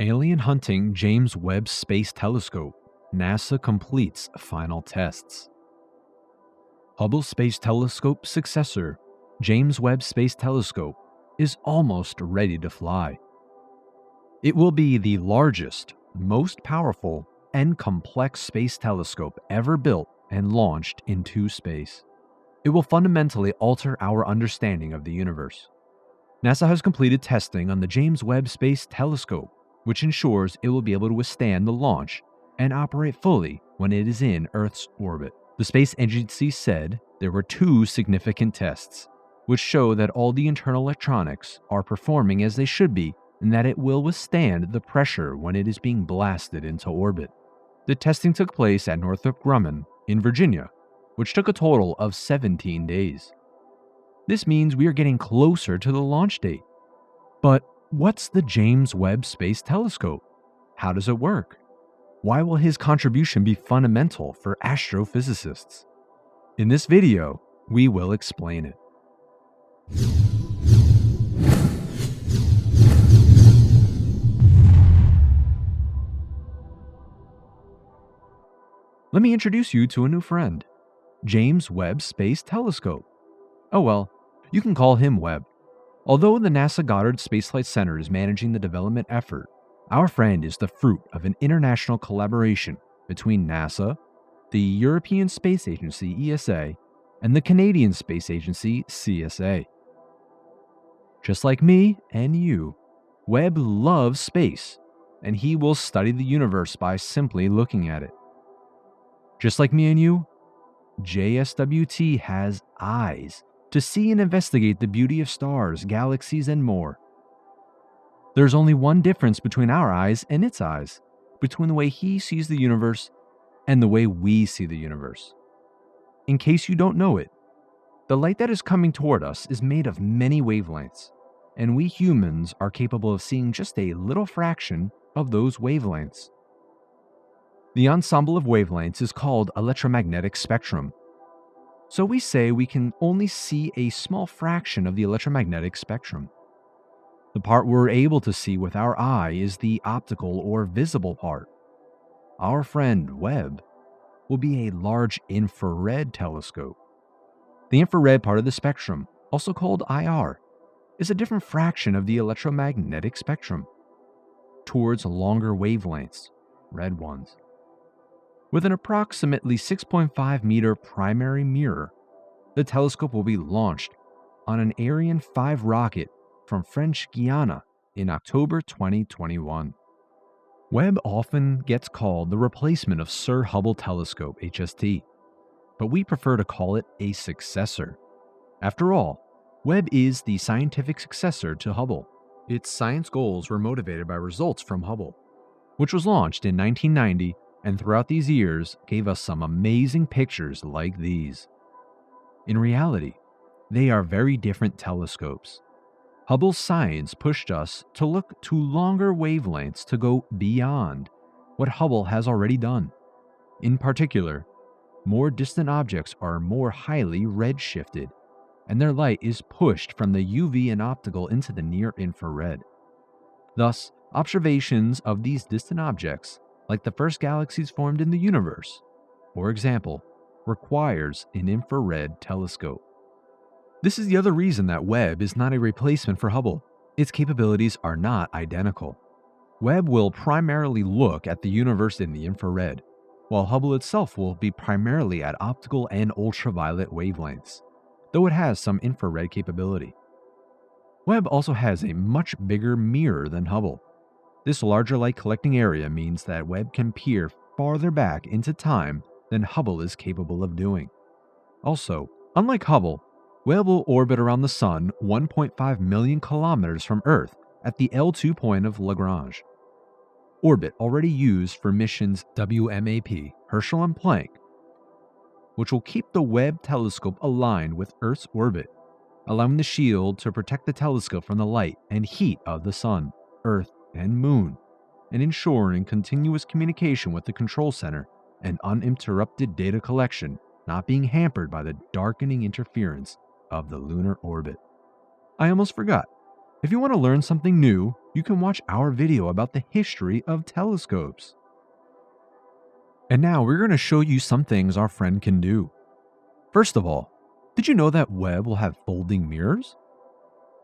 Alien hunting James Webb Space Telescope. NASA completes final tests. Hubble Space Telescope successor, James Webb Space Telescope, is almost ready to fly. It will be the largest, most powerful, and complex space telescope ever built and launched into space. It will fundamentally alter our understanding of the universe. NASA has completed testing on the James Webb Space Telescope, which ensures it will be able to withstand the launch and operate fully when it is in Earth's orbit. The space agency said there were 2 significant tests, which show that all the internal electronics are performing as they should be and that it will withstand the pressure when it is being blasted into orbit. The testing took place at Northrop Grumman in Virginia, which took a total of 17 days. This means we are getting closer to the launch date. But what's the James Webb Space Telescope? How does it work? Why will his contribution be fundamental for astrophysicists? In this video, we will explain it. Let me introduce you to a new friend, James Webb Space Telescope. Oh well, you can call him Webb. Although the NASA Goddard Space Flight Center is managing the development effort, our friend is the fruit of an international collaboration between NASA, the European Space Agency ESA, and the Canadian Space Agency CSA. Just like me and you, Webb loves space, and he will study the universe by simply looking at it. Just like me and you, JSWT has eyes to see and investigate the beauty of stars, galaxies, and more. There's only one difference between our eyes and its eyes, between the way he sees the universe and the way we see the universe. In case you don't know it, the light that is coming toward us is made of many wavelengths, and we humans are capable of seeing just a little fraction of those wavelengths. The ensemble of wavelengths is called electromagnetic spectrum. So we say we can only see a small fraction of the electromagnetic spectrum. The part we're able to see with our eye is the optical or visible part. Our friend Webb will be a large infrared telescope. The infrared part of the spectrum, also called IR, is a different fraction of the electromagnetic spectrum, towards longer wavelengths, red ones. With an approximately 6.5 meter primary mirror, the telescope will be launched on an Ariane 5 rocket from French Guiana in October 2021. Webb often gets called the replacement of Sir Hubble Telescope HST, but we prefer to call it a successor. After all, Webb is the scientific successor to Hubble. Its science goals were motivated by results from Hubble, which was launched in 1990 and throughout these years gave us some amazing pictures like these. In reality, they are very different telescopes. Hubble's science pushed us to look to longer wavelengths to go beyond what Hubble has already done. In particular, more distant objects are more highly redshifted, and their light is pushed from the UV and optical into the near infrared. Thus, observations of these distant objects, like the first galaxies formed in the universe, for example, requires an infrared telescope. This is the other reason that Webb is not a replacement for Hubble. Its capabilities are not identical. Webb will primarily look at the universe in the infrared, while Hubble itself will be primarily at optical and ultraviolet wavelengths, though it has some infrared capability. Webb also has a much bigger mirror than Hubble. This larger light collecting area means that Webb can peer farther back into time than Hubble is capable of doing. Also, unlike Hubble, Webb will orbit around the Sun 1.5 million kilometers from Earth at the L2 point of Lagrange, orbit already used for missions WMAP, Herschel and Planck, which will keep the Webb telescope aligned with Earth's orbit, allowing the shield to protect the telescope from the light and heat of the Sun, Earth, and Moon, and ensuring continuous communication with the control center and uninterrupted data collection, not being hampered by the darkening interference of the lunar orbit. I almost forgot. If you want to learn something new, you can watch our video about the history of telescopes. And now we're going to show you some things our friend can do. First of all, did you know that Webb will have folding mirrors?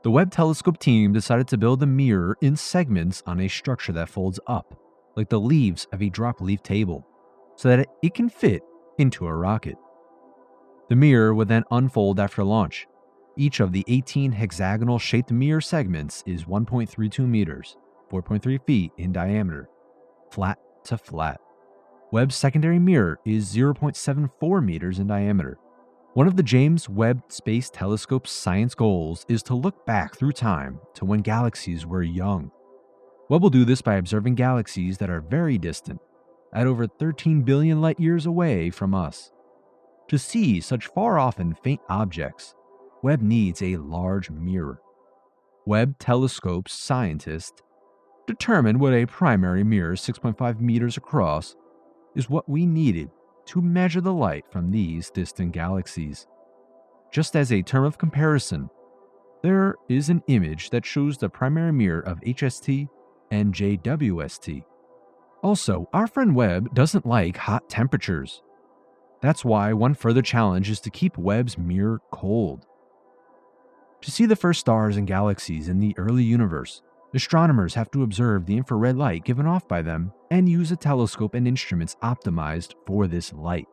The Webb telescope team decided to build a mirror in segments on a structure that folds up, like the leaves of a drop leaf table, so that it can fit into a rocket. The mirror would then unfold after launch. Each of the 18 hexagonal-shaped mirror segments is 1.32 meters, 4.3 feet in diameter, flat to flat. Webb's secondary mirror is 0.74 meters in diameter. One of the James Webb Space Telescope's science goals is to look back through time to when galaxies were young. Webb will do this by observing galaxies that are very distant, at over 13 billion light years away from us. To see such far-off and faint objects, Webb needs a large mirror. Webb Telescope's scientists determined what a primary mirror 6.5 meters across is what we needed to measure the light from these distant galaxies. Just as a term of comparison, there is an image that shows the primary mirror of HST and JWST. Also, our friend Webb doesn't like hot temperatures. That's why one further challenge is to keep Webb's mirror cold. To see the first stars and galaxies in the early universe, astronomers have to observe the infrared light given off by them and use a telescope and instruments optimized for this light.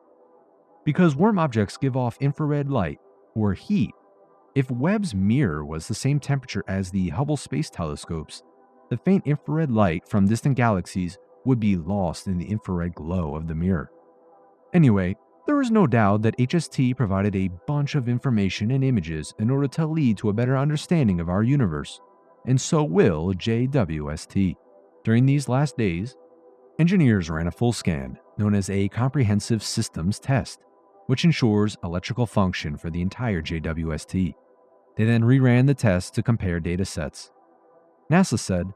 Because warm objects give off infrared light, or heat, if Webb's mirror was the same temperature as the Hubble Space Telescopes, the faint infrared light from distant galaxies would be lost in the infrared glow of the mirror. Anyway, there is no doubt that HST provided a bunch of information and images in order to lead to a better understanding of our universe, and so will JWST. During these last days, engineers ran a full scan, known as a comprehensive systems test, which ensures electrical function for the entire JWST. They then reran the test to compare data sets. NASA said,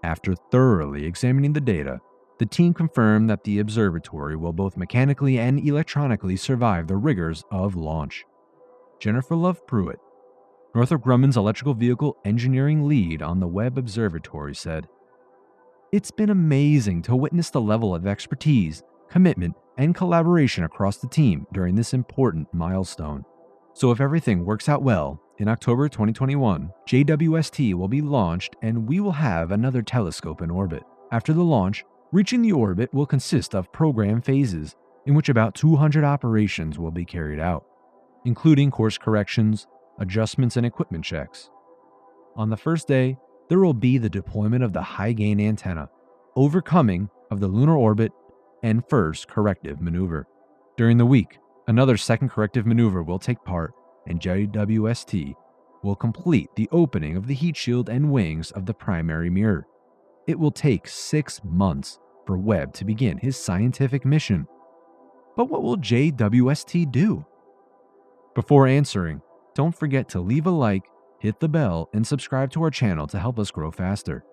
after thoroughly examining the data, the team confirmed that the observatory will both mechanically and electronically survive the rigors of launch. Jennifer Love Pruitt, Northrop Grumman's electrical vehicle engineering lead on the Webb Observatory, said, "It's been amazing to witness the level of expertise, commitment, and collaboration across the team during this important milestone. So if everything works out well, in October 2021, JWST will be launched and we will have another telescope in orbit. After the launch, reaching the orbit will consist of program phases, in which about 200 operations will be carried out, including course corrections, adjustments, and equipment checks. On the first day, there will be the deployment of the high-gain antenna, overcoming of the lunar orbit, and first corrective maneuver. During the week, another second corrective maneuver will take part, and JWST will complete the opening of the heat shield and wings of the primary mirror. It will take 6 months for Webb to begin his scientific mission. But what will JWST do? Before answering, don't forget to leave a like, hit the bell, and subscribe to our channel to help us grow faster.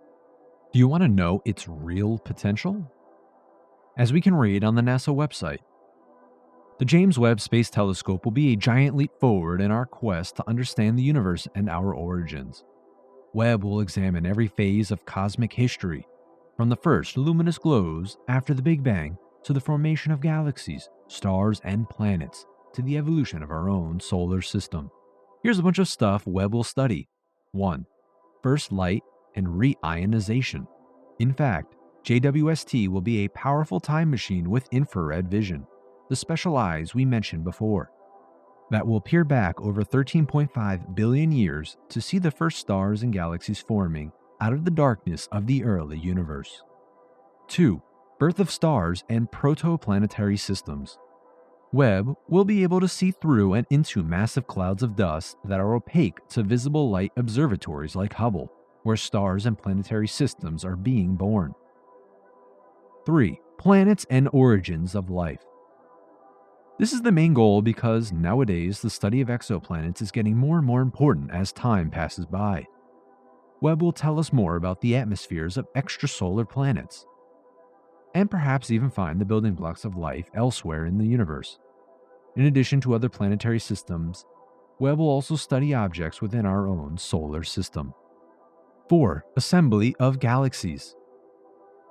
Do you want to know its real potential? As we can read on the NASA website, the James Webb Space Telescope will be a giant leap forward in our quest to understand the universe and our origins. Webb will examine every phase of cosmic history, from the first luminous glows after the Big Bang to the formation of galaxies, stars, and planets, to the evolution of our own solar system. Here's a bunch of stuff Webb will study. 1. First light and reionization. In fact, JWST will be a powerful time machine with infrared vision, the special eyes we mentioned before, that will peer back over 13.5 billion years to see the first stars and galaxies forming out of the darkness of the early universe. 2. Birth of stars and protoplanetary systems. Webb will be able to see through and into massive clouds of dust that are opaque to visible light observatories like Hubble, where stars and planetary systems are being born. 3. Planets and origins of life. This is the main goal because nowadays the study of exoplanets is getting more and more important as time passes by. Webb will tell us more about the atmospheres of extrasolar planets, and perhaps even find the building blocks of life elsewhere in the universe. In addition to other planetary systems, Webb will also study objects within our own solar system. 4. Assembly of galaxies.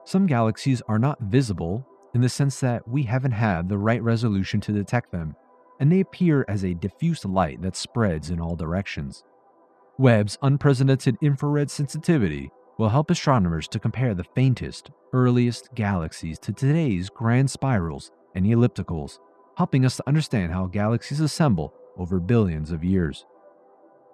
Some galaxies are not visible in the sense that we haven't had the right resolution to detect them, and they appear as a diffuse light that spreads in all directions. Webb's unprecedented infrared sensitivity will help astronomers to compare the faintest, earliest galaxies to today's grand spirals and ellipticals, helping us to understand how galaxies assemble over billions of years.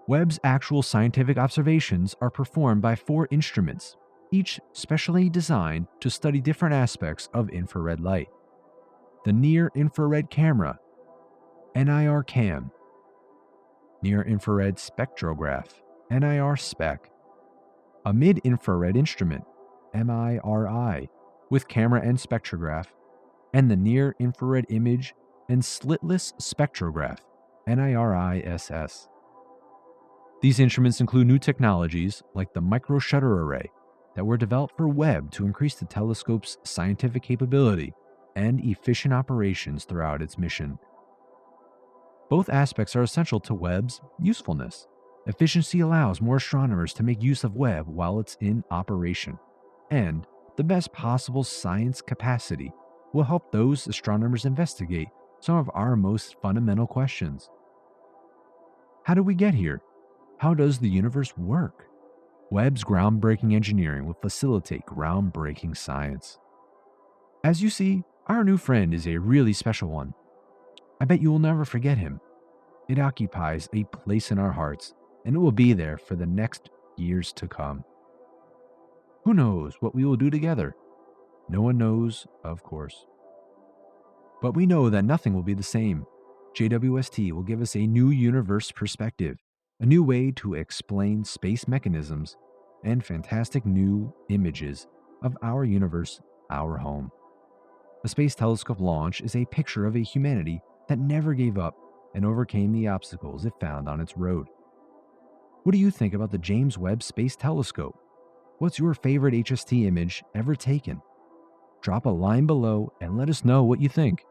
Webb's actual scientific observations are performed by 4 instruments, each specially designed to study different aspects of infrared light. The Near Infrared Camera, NIR-CAM, Near Infrared Spectrograph, NIR-SPEC, a Mid-Infrared Instrument, MIRI, with camera and spectrograph, and the Near Infrared Image and Slitless Spectrograph, NIRISS. These instruments include new technologies like the microshutter array that were developed for Webb to increase the telescope's scientific capability and efficient operations throughout its mission. Both aspects are essential to Webb's usefulness. Efficiency allows more astronomers to make use of Webb while it's in operation, and the best possible science capacity will help those astronomers investigate some of our most fundamental questions. How did we get here? How does the universe work? Webb's groundbreaking engineering will facilitate groundbreaking science. As you see, our new friend is a really special one. I bet you will never forget him. It occupies a place in our hearts, and it will be there for the next years to come. Who knows what we will do together? No one knows, of course. But we know that nothing will be the same. JWST will give us a new universe perspective, a new way to explain space mechanisms, and fantastic new images of our universe, our home. A space telescope launch is a picture of a humanity that never gave up and overcame the obstacles it found on its road. What do you think about the James Webb Space Telescope? What's your favorite HST image ever taken? Drop a line below and let us know what you think.